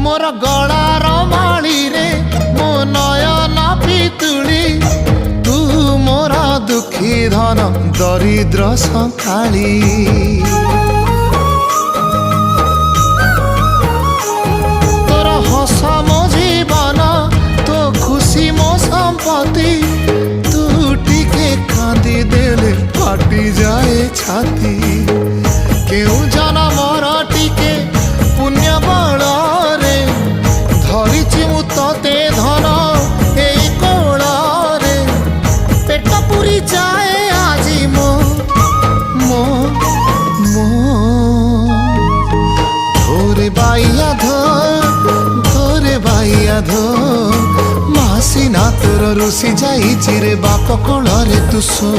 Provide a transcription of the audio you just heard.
मोर गलार माली रे मो नयन पितुली तू मोर दुखी धन दरिद्र संकाली तोर हस मो जीवन तो खुशी मो संपत्ति तू टिके कांदी देले फाटी जाए छाती केउ जनमर टिके पुण्य बल रे धरिछि मु तते धन एई कोल रे पेट पुरी जाए आजी मो मो मो धोरे बाइया धोरे बाइया धो मासी ना तोर रुसी जाई रे बाप कोल रे तू सो।